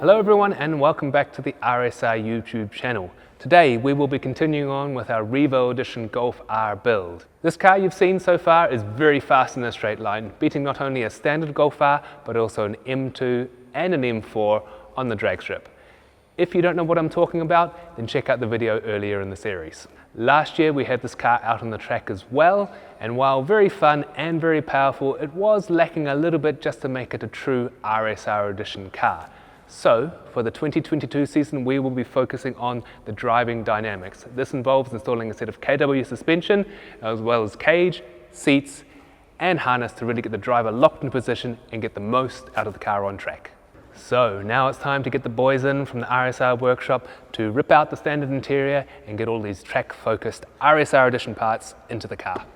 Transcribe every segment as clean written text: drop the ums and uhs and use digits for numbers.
Hello everyone and welcome back to the RSR YouTube channel. Today we will be continuing on with our REVO Edition Golf R build. This car you've seen so far is very fast in a straight line, beating not only a standard Golf R but also an M2 and an M4 on the drag strip. If you don't know what I'm talking about, then check out the video earlier in the series. Last year we had this car out on the track as well, and while very fun and very powerful, it was lacking a little bit just to make it a true RSR Edition car. So, for the 2022 season, we will be focusing on the driving dynamics. This involves installing a set of KW suspension, as well as cage, seats, and harness to really get the driver locked in position and get the most out of the car on track. So, now it's time to get the boys in from the RSR workshop to rip out the standard interior and get all these track-focused RSR Edition parts into the car.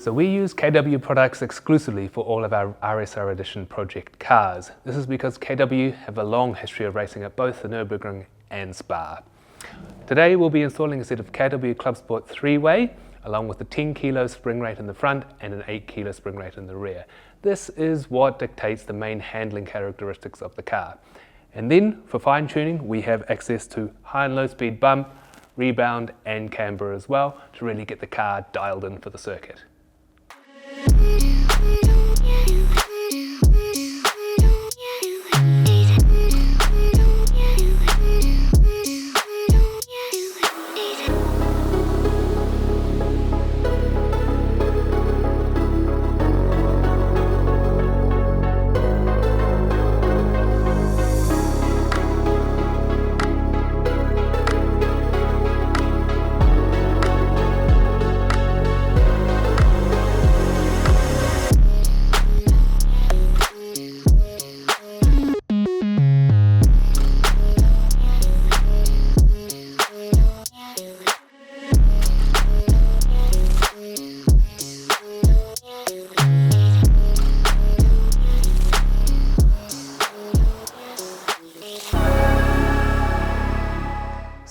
So we use KW products exclusively for all of our RSR Edition project cars. This is because KW have a long history of racing at both the Nürburgring and Spa. Today we'll be installing a set of KW Clubsport 3-way, along with a 10 kilo spring rate in the front and an 8 kilo spring rate in the rear. This is what dictates the main handling characteristics of the car. And then for fine tuning, we have access to high and low speed bump, rebound and camber as well to really get the car dialed in for the circuit.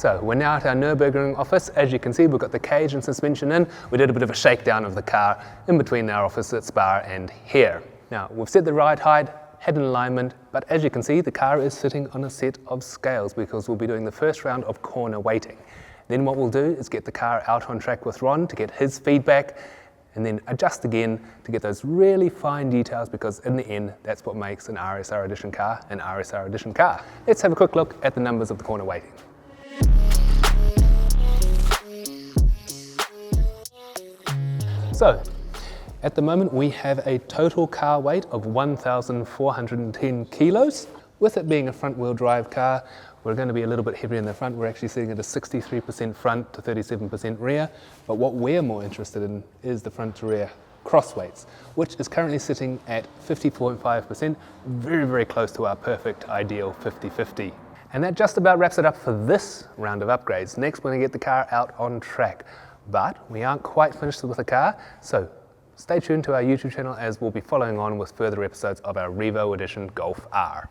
So we're now at our Nürburgring office. As you can see, we've got the cage and suspension in. We did a bit of a shakedown of the car in between our office at Spa and here. Now, we've set the ride height, head in alignment, but as you can see, the car is sitting on a set of scales because we'll be doing the first round of corner weighting. Then what we'll do is get the car out on track with Ron to get his feedback, and then adjust again to get those really fine details, because in the end, that's what makes an RSR Edition car an RSR Edition car. Let's have a quick look at the numbers of the corner weighting. So, at the moment we have a total car weight of 1,410 kilos. With it being a front wheel drive car, we're going to be a little bit heavier in the front. We're actually sitting at a 63% front to 37% rear, but what we're more interested in is the front to rear cross weights, which is currently sitting at 50.5%, very, very close to our perfect ideal 50-50. And that just about wraps it up for this round of upgrades. Next, we're going to get the car out on track, but we aren't quite finished with the car, so stay tuned to our YouTube channel as we'll be following on with further episodes of our REVO Edition Golf R.